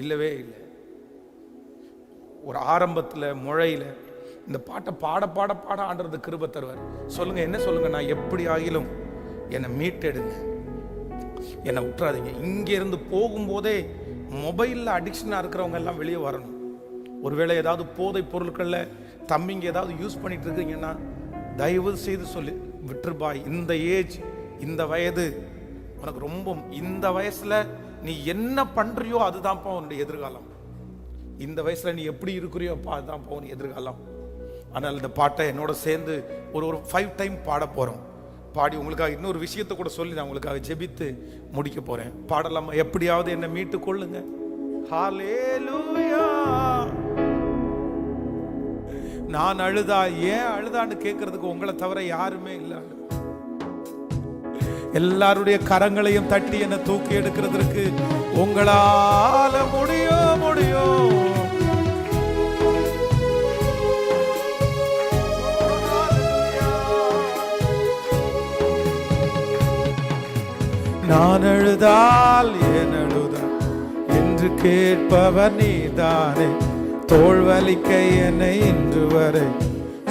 இல்லவே இல்லை. ஒரு ஆரம்பத்தில் முழையில் இந்த பாட்டை பாட பாட பாட ஆண்டறது கிருபை தருவார். சொல்லுங்க, என்ன சொல்லுங்க, நான் எப்படி ஆகிலும் என்னை மீட்டெடுங்க, என்னை விட்டுறாதீங்க. இங்கேருந்து போகும்போதே மொபைலில் அடிக்ஷனாக இருக்கிறவங்க எல்லாம் வெளியே வரணும். ஒருவேளை ஏதாவது போதை பொருட்களில் தம்பிங்க ஏதாவது யூஸ் பண்ணிட்டு இருக்கீங்கன்னா தயவு செய்து சொல்லி விட்டுருப்பாய். இந்த ஏஜ், இந்த வயது உனக்கு ரொம்ப, இந்த வயசில் நீ என்ன பண்ணுறியோ அதுதான்ப்பா உன்னுடைய எதிர்காலம். இந்த வயசில் நீ எப்படி இருக்கிறியோப்பா அதுதான்ப்பா உன் எதிர்காலம். ஆனால் இந்த பாட்டை என்னோட சேர்ந்து ஒரு 5 டைம் பாட போகிறோம். பாடி உங்களுக்காக இன்னொரு விஷயத்தை கூட சொல்லி நான் உங்களுக்காக ஜெபித்து முடிக்க போகிறேன். பாடலாமா? எப்படியாவது என்னை மீட்டு கொள்ளுங்க. ஹல்லேலூயா. நான் அழுதா, ஏன் அழுதான்னு கேட்கறதுக்கு உங்களை தவிர யாருமே இல்லை. எல்லாருடைய கரங்களையும் தட்டி என்னை தூக்கி எடுக்கிறதுக்கு உங்களால முடியும். நான் அழுதால் ஏன் அழுதா என்று கேட்பவர் நீதானே. தோள் வலிக்க என்னை இன்று வரை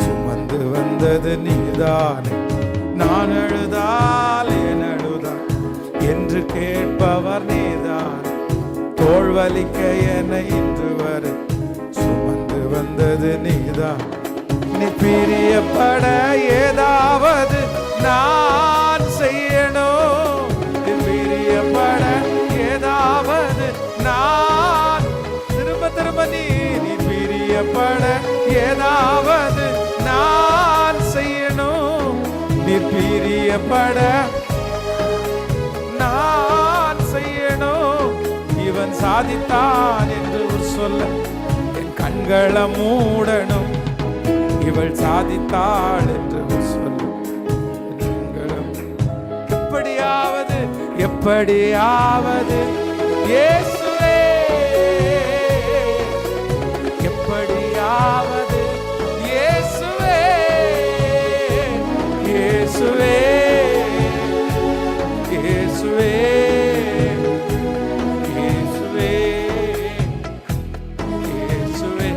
சுமந்து வந்தது நீதானே. நான் அழுதால் ஏன் அழுதா என்று கேட்பவர் நீதானே. தோள் வலிக்க என்னை இன்று வரை சுமந்து வந்தது நீதான். நீ பிரியப்பட ஏதாவது நான் செய்யணும். நீ பிரியப்பட ஏதாவது நான் திரும்ப நீ பிரியப்பட ஏதாவது நான் செய்யணும். நீ பிரியப்பட நான் செய்யணும். இவன் சாதித்தான் என்று சொல்ல என் கண்களை மூடணும். இவள் சாதித்தாள் என்று சொல்ல எப்படியாவது இயேசுவே, எப்படியாவது இயேசுவே, இயேசுவே, இயேசுவே, இயேசுவே, இயேசுவே.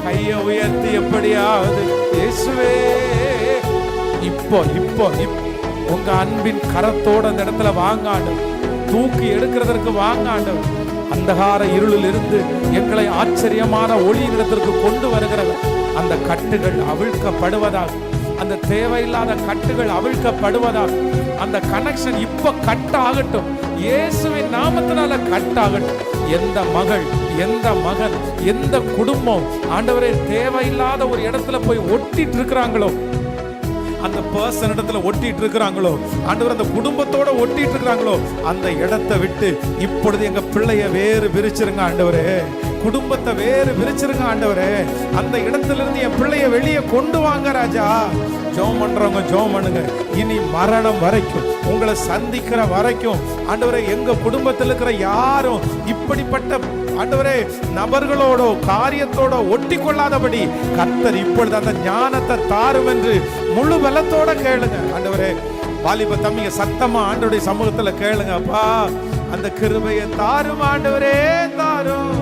கையை உயர்த்தி எப்படியாவது இயேசுவே. இப்போ உங்க அன்பின் கரத்தோட அந்த இடத்துல வாங்காண்டும், தூக்கி எடுக்கிறதற்கு வாங்காண்டும். அந்தகார இருளில் இருந்து எங்களை ஆச்சரியமான ஒளியின் இடத்திற்கு கொண்டு வருகிறவர். அந்த கட்டுகள் அவிழ்க்கப்படுவதாக, அந்த தேவையில்லாத கட்டுகள் அவிழ்க்கப்படுவதாக. அந்த கனெக்ஷன் இப்ப கட் ஆகட்டும், இயேசுவின் நாமத்தினால கட் ஆகட்டும். எந்த மகள், எந்த மகன், எந்த குடும்பம் ஆண்டவரே தேவையில்லாத ஒரு இடத்துல போய் ஒட்டிட்டு இருக்கிறாங்களோ, அந்த பர்சன் இடத்துல ஒட்டிட்டு இருக்கிறாங்களோ, ஆண்டவர் அந்த குடும்பத்தோட ஒட்டிட்டு இருக்கிறாங்களோ, அந்த இடத்தை விட்டு இப்பொழுது எங்க பிள்ளைய வேறு விரிச்சிருங்க ஆண்டவரே. குடும்பத்தை வேறு விரிச்சிருங்க ஆண்டவரே. அந்த இடத்துல இருந்து என் பிள்ளைய வெளியே கொண்டு வாங்க ராஜா. ஜெபம் பண்றவங்க ஜெபம் பண்ணுங்க. இனி மரணம் வரைக்கும், உங்களை சந்திக்கிற வரைக்கும் ஆண்டவரே, எங்க குடும்பத்தில் இருக்கிற யாரும் இப்படிப்பட்ட ஆண்டவரே நபர்களோட காரியத்தோட ஒட்டி கொள்ளாதபடி கர்த்தர் இப்பொழுது அந்த ஞானத்தை தாரும் என்று முழு பலத்தோட கேளுங்க ஆண்டவரே. வாலிப தம்பிங்க சத்தமா ஆண்டவருடைய சமூகத்துல கேளுங்க. அப்பா, அந்த கிருபையை தாரும் ஆண்டவரே, தாரும்.